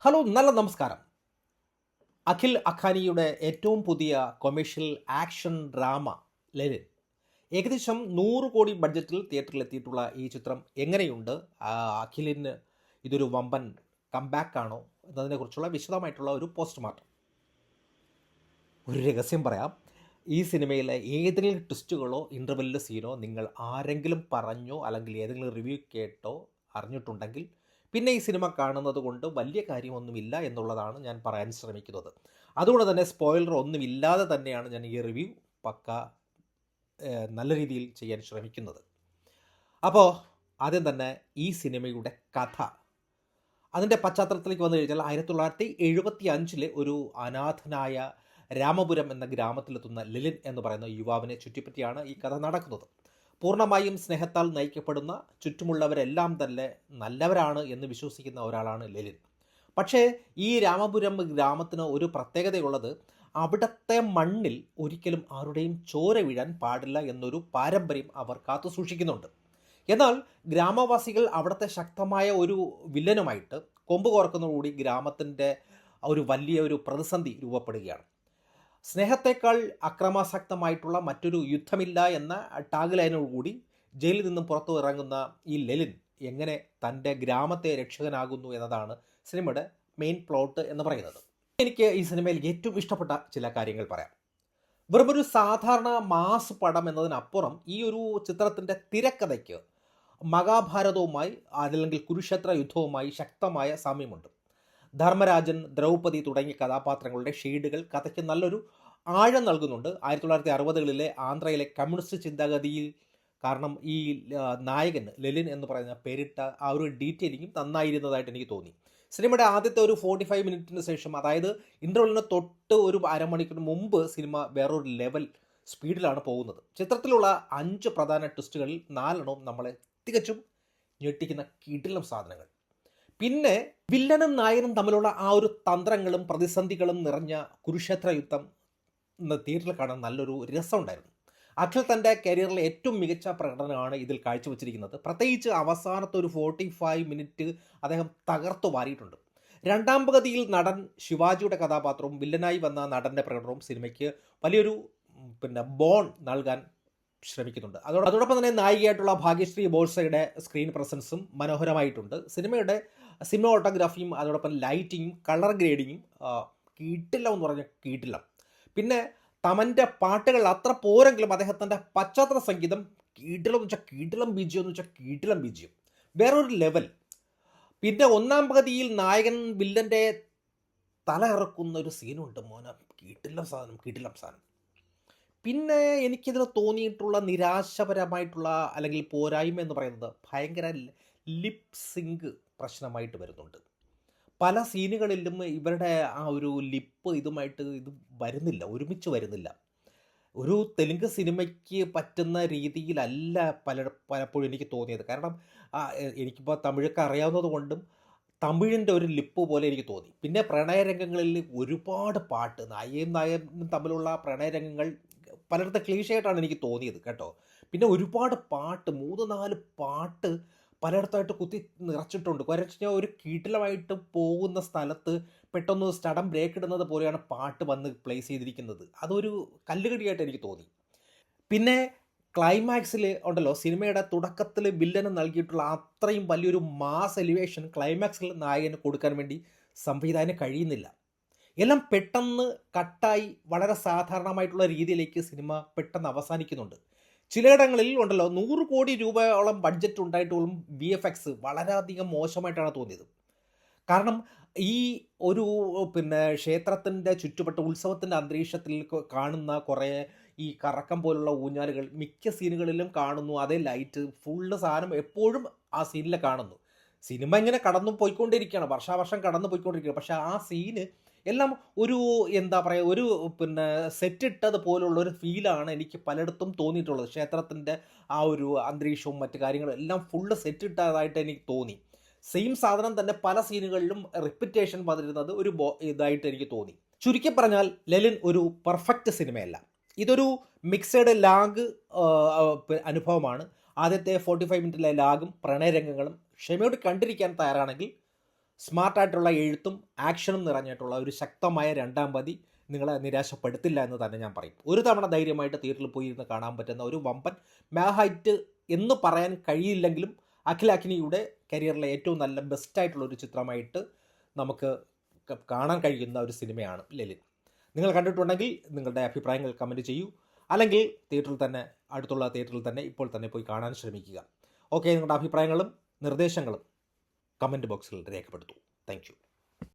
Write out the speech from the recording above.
Hello, നല്ല നമസ്കാരം. അഖിൽ അഖാനിയുടെ ഏറ്റവും പുതിയ കൊമേഴ്ഷ്യൽ ആക്ഷൻ ഡ്രാമ ലെനിൻ ഏകദേശം 100 കോടി ബഡ്ജറ്റിൽ തിയേറ്ററിലെത്തിയിട്ടുള്ള ഈ ചിത്രം എങ്ങനെയുണ്ട്? അഖിലിന് ഇതൊരു വമ്പൻ കംബാക്ക് ആണോ എന്നതിനെക്കുറിച്ചുള്ള വിശദമായിട്ടുള്ള ഒരു പോസ്റ്റ്മോർട്ടം. ഒരു രഹസ്യം പറയാം. ഈ സിനിമയിലെ ഏതെങ്കിലും ട്വിസ്റ്റുകളോ ഇൻ്റർവെല്ലിലെ സീനോ നിങ്ങൾ ആരെങ്കിലും പറഞ്ഞോ അല്ലെങ്കിൽ ഏതെങ്കിലും റിവ്യൂ കേട്ടോ അറിഞ്ഞിട്ടുണ്ടെങ്കിൽ പിന്നെ ഈ സിനിമ കാണുന്നത് കൊണ്ട് വലിയ കാര്യമൊന്നുമില്ല എന്നുള്ളതാണ് ഞാൻ പറയാൻ ശ്രമിക്കുന്നത്. അതുകൊണ്ട് തന്നെ സ്പോയിലർ ഒന്നുമില്ലാതെ തന്നെയാണ് ഞാൻ ഈ റിവ്യൂ പക്ക നല്ല രീതിയിൽ ചെയ്യാൻ ശ്രമിക്കുന്നത്. അപ്പോൾ ആദ്യം തന്നെ ഈ സിനിമയുടെ കഥ, അതിൻ്റെ പശ്ചാത്തലത്തിലേക്ക് വന്നു കഴിഞ്ഞാൽ 1975 ഒരു അനാഥനായ രാമപുരം എന്ന ഗ്രാമത്തിലെത്തുന്ന ലെലിൻ എന്ന് പറയുന്ന യുവാവിനെ ചുറ്റിപ്പറ്റിയാണ് ഈ കഥ നടക്കുന്നത്. പൂർണ്ണമായും സ്നേഹത്താൽ നയിക്കപ്പെടുന്ന, ചുറ്റുമുള്ളവരെല്ലാം തന്നെ നല്ലവരാണ് എന്ന് വിശ്വസിക്കുന്ന ഒരാളാണ് ലെലിൻ. പക്ഷേ ഈ രാമപുരം ഗ്രാമത്തിന് ഒരു പ്രത്യേകതയുള്ളത്, അവിടുത്തെ മണ്ണിൽ ഒരിക്കലും ആരുടെയും ചോര വീഴാൻ പാടില്ല എന്നൊരു പാരമ്പര്യം അവർ കാത്തു സൂക്ഷിക്കുന്നുണ്ട്. എന്നാൽ ഗ്രാമവാസികൾ അവിടുത്തെ ശക്തമായ ഒരു വില്ലനുമായിട്ട് കൊമ്പ് കോർക്കുന്നതോടുകൂടി ഗ്രാമത്തിൻ്റെ ഒരു വലിയ ഒരു പ്രതിസന്ധി രൂപപ്പെടുകയാണ്. സ്നേഹത്തേക്കാൾ അക്രമാസക്തമായിട്ടുള്ള മറ്റൊരു യുദ്ധമില്ല എന്ന ടാഗ് ലൈനോടുകൂടി ജയിലിൽ നിന്നും പുറത്തു ഇറങ്ങുന്ന ഈ ലെലിൻ എങ്ങനെ തൻ്റെ ഗ്രാമത്തെ രക്ഷകനാകുന്നു എന്നതാണ് സിനിമയുടെ മെയിൻ പ്ലോട്ട് എന്ന് പറയുന്നത്. എനിക്ക് ഈ സിനിമയിൽ ഏറ്റവും ഇഷ്ടപ്പെട്ട ചില കാര്യങ്ങൾ പറയാം. വെറുമൊരു സാധാരണ മാസ് പടം എന്നതിനപ്പുറം ഈ ഒരു ചിത്രത്തിൻ്റെ തിരക്കഥയ്ക്ക് മഹാഭാരതവുമായി അല്ലെങ്കിൽ കുരുക്ഷേത്ര യുദ്ധവുമായി ശക്തമായ സാമ്യമുണ്ട്. ധർമ്മരാജൻ, ദ്രൗപദി തുടങ്ങിയ കഥാപാത്രങ്ങളുടെ ഷെയ്ഡുകൾ കഥയ്ക്ക് നല്ലൊരു ആഴം നൽകുന്നുണ്ട്. 1960കളിലെ ആന്ധ്രയിലെ കമ്മ്യൂണിസ്റ്റ് ചിന്താഗതിയിൽ കാരണം ഈ നായകൻ ലെലിൻ എന്ന് പറയുന്ന പേരിട്ട ആ ഒരു ഡീറ്റെയിലിങ്ങും നന്നായിരുന്നതായിട്ട് എനിക്ക് തോന്നി. സിനിമയുടെ ആദ്യത്തെ ഒരു 45 മിനിറ്റിന് ശേഷം, അതായത് ഇൻ്റർവെല്ലിന് തൊട്ട് ഒരു അരമണിക്കൂർ മുമ്പ് സിനിമ വേറൊരു ലെവൽ സ്പീഡിലാണ് പോകുന്നത്. ചിത്രത്തിലുള്ള 5 പ്രധാന ട്വിസ്റ്റുകളിൽ 4 നമ്മളെ തികച്ചും ഞെട്ടിക്കുന്ന കിടിലം സാധനങ്ങൾ. പിന്നെ വില്ലനും നായകനും തമ്മിലുള്ള ആ ഒരു തന്ത്രങ്ങളും പ്രതിസന്ധികളും നിറഞ്ഞ കുരുക്ഷേത്ര യുദ്ധം തിയേറ്ററിൽ കാണാൻ നല്ലൊരു രസമുണ്ടായിരുന്നു. അഖിൽ തൻ്റെ കരിയറിലെ ഏറ്റവും മികച്ച പ്രകടനമാണ് ഇതിൽ കാഴ്ചവെച്ചിരിക്കുന്നത്. പ്രത്യേകിച്ച് അവസാനത്തെ ഒരു 45 മിനിറ്റ് അദ്ദേഹം തകർത്തു വാരിയിട്ടുണ്ട്. രണ്ടാം പകുതിയിൽ നടൻ ശിവാജിയുടെ കഥാപാത്രവും വില്ലനായി വന്ന നടൻ്റെ പ്രകടനവും സിനിമയ്ക്ക് വലിയൊരു ബോൺ നൽകാൻ ശ്രമിക്കുന്നുണ്ട്. അതോടൊപ്പം തന്നെ നായികയായിട്ടുള്ള ഭാഗ്യശ്രീ ബോൾസയുടെ സ്ക്രീൻ പ്രസൻസും മനോഹരമായിട്ടുണ്ട്. സിനിമയുടെ സിനിമോട്ടോഗ്രാഫിയും അതോടൊപ്പം ലൈറ്റിങ്ങും കളർ ഗ്രേഡിങ്ങും കീട്ടില്ലം എന്ന് പറഞ്ഞാൽ കീട്ടില്ലം. പിന്നെ തമൻ്റെ പാട്ടുകൾ അത്ര പോരെങ്കിലും അദ്ദേഹത്തിൻ്റെ പശ്ചാത്തല സംഗീതം കീട്ടിലം എന്ന് വെച്ചാൽ കീട്ടിലം ബീജിയം എന്ന് വെച്ചാൽ കീട്ടിലം ബീജിയം, വേറൊരു ലെവൽ. പിന്നെ ഒന്നാം പകുതിയിൽ നായകൻ വില്ലൻ്റെ തല ഇറക്കുന്ന ഒരു സീനുണ്ട്, മോനെ, കീട്ടില്ലം സാധനം, കീട്ടില്ലം സാധനം. പിന്നെ എനിക്കിതിൽ തോന്നിയിട്ടുള്ള നിരാശപരമായിട്ടുള്ള അല്ലെങ്കിൽ പോരായ്മ എന്ന് പറയുന്നത് ഭയങ്കര ലിപ് സിങ്ക് പ്രശ്നമായിട്ട് വരുന്നുണ്ട്. പല സീനുകളിലും ഇവരുടെ ആ ഒരു ലിപ്പ് ഇത് വരുന്നില്ല, ഒരുമിച്ച് വരുന്നില്ല. ഒരു തെലുങ്ക് സിനിമയ്ക്ക് പറ്റുന്ന രീതിയിലല്ല പലപ്പോഴും എനിക്ക് തോന്നിയത്. കാരണം എനിക്കിപ്പോൾ തമിഴൊക്കെ അറിയാവുന്നത് കൊണ്ടും തമിഴിൻ്റെ ഒരു ലിപ്പ് പോലെ എനിക്ക് തോന്നി. പിന്നെ പ്രണയരംഗങ്ങളിൽ ഒരുപാട് പാട്ട്, നായകനും നായകനും തമ്മിലുള്ള പ്രണയരംഗങ്ങൾ പലയിടത്തെ ക്ലീശയായിട്ടാണ് എനിക്ക് തോന്നിയത് കേട്ടോ. പിന്നെ ഒരുപാട് പാട്ട്, 3-4 പാട്ട് പലയിടത്തായിട്ട് കുത്തി നിറച്ചിട്ടുണ്ട്. കുറച്ച് ഒരു കീട്ടിലമായിട്ട് പോകുന്ന സ്ഥലത്ത് പെട്ടെന്ന് സ്റ്റഡം ബ്രേക്ക് ഇടുന്നത് പോലെയാണ് പാട്ട് വന്ന് പ്ലേസ് ചെയ്തിരിക്കുന്നത്. അതൊരു കല്ലുകടിയായിട്ട് എനിക്ക് തോന്നി. പിന്നെ ക്ലൈമാക്സിൽ ഉണ്ടല്ലോ, സിനിമയുടെ തുടക്കത്തിൽ വില്ലന് നൽകിയിട്ടുള്ള അത്രയും വലിയൊരു മാസ് എലിവേഷൻ ക്ലൈമാക്സിൽ നായകന് കൊടുക്കാൻ വേണ്ടി സംവിധാനം കഴിയുന്നില്ല. എല്ലാം പെട്ടെന്ന് കട്ടായി വളരെ സാധാരണമായിട്ടുള്ള രീതിയിലേക്ക് സിനിമ പെട്ടെന്ന് അവസാനിക്കുന്നുണ്ട്. ചിലയിടങ്ങളിൽ ഉണ്ടല്ലോ 100 കോടി രൂപയോളം ബഡ്ജറ്റ് ഉണ്ടായിട്ട് പോലും VFX വളരെയധികം മോശമായിട്ടാണ് തോന്നിയത്. കാരണം ഈ ഒരു ക്ഷേത്രത്തിൻ്റെ ചുറ്റുപെട്ട ഉത്സവത്തിൻ്റെ അന്തരീക്ഷത്തിൽ കാണുന്ന കുറേ ഈ കറക്കം പോലുള്ള ഊഞ്ഞാലുകൾ മിക്ക സീനുകളിലും കാണുന്നു. അതേ ലൈറ്റ് ഫുള്ള് സാധനം എപ്പോഴും ആ സീനിൽ കാണുന്നു. സിനിമ ഇങ്ങനെ കടന്നു പോയിക്കൊണ്ടിരിക്കുകയാണ്, വർഷാവർഷം കടന്നു പോയിക്കൊണ്ടിരിക്കുകയാണ്. പക്ഷേ ആ സീന് എല്ലാം ഒരു എന്താ പറയുക, ഒരു സെറ്റ് ഇട്ടത് പോലുള്ള ഒരു ഫീലാണ് എനിക്ക് പലയിടത്തും തോന്നിയിട്ടുള്ളത്. ക്ഷേത്രത്തിൻ്റെ ആ ഒരു അന്തരീക്ഷവും മറ്റു കാര്യങ്ങളും എല്ലാം ഫുള്ള് സെറ്റ് ഇട്ടതായിട്ട് എനിക്ക് തോന്നി. സെയിം സാധനം തന്നെ പല സീനുകളിലും റിപ്പീറ്റേഷൻ വന്നിരുന്നത് ഒരു ഇതായിട്ട് എനിക്ക് തോന്നി. ചുരുക്കി പറഞ്ഞാൽ ലെലിൻ ഒരു പെർഫെക്റ്റ് സിനിമയല്ല. ഇതൊരു മിക്സഡ് ലാഗ് അനുഭവമാണ്. ആദ്യത്തെ 45 മിനിറ്റിലെ ലാഗും പ്രണയരംഗങ്ങളും ക്ഷമയോട് കണ്ടിരിക്കാൻ തയ്യാറാണെങ്കിൽ സ്മാർട്ടായിട്ടുള്ള എഴുത്തും ആക്ഷനും നിറഞ്ഞിട്ടുള്ള ഒരു ശക്തമായ രണ്ടാം പതി നിങ്ങളെ നിരാശപ്പെടുത്തില്ല എന്ന് തന്നെ ഞാൻ പറയും. ഒരു തവണ ധൈര്യമായിട്ട് തിയേറ്ററിൽ പോയി ഇരുന്ന് കാണാൻ പറ്റുന്ന ഒരു വമ്പൻ മെഗാഹൈറ്റ് എന്ന് പറയാൻ കഴിയില്ലെങ്കിലും അഖിൽ അക്നിയുടെ കരിയറിലെ ഏറ്റവും നല്ല ബെസ്റ്റായിട്ടുള്ള ഒരു ചിത്രമായിട്ട് നമുക്ക് കാണാൻ കഴിയുന്ന ഒരു സിനിമയാണ് ലെലിൻ. നിങ്ങൾ കണ്ടിട്ടുണ്ടെങ്കിൽ നിങ്ങളുടെ അഭിപ്രായങ്ങൾ കമൻറ്റ് ചെയ്യൂ. അല്ലെങ്കിൽ അടുത്തുള്ള തിയേറ്ററിൽ തന്നെ ഇപ്പോൾ തന്നെ പോയി കാണാൻ ശ്രമിക്കുക. ഓക്കെ, നിങ്ങളുടെ അഭിപ്രായങ്ങളും നിർദ്ദേശങ്ങളും കമൻറ്റ് ബോക്സിൽ രേഖപ്പെടുത്തൂ. Thank you.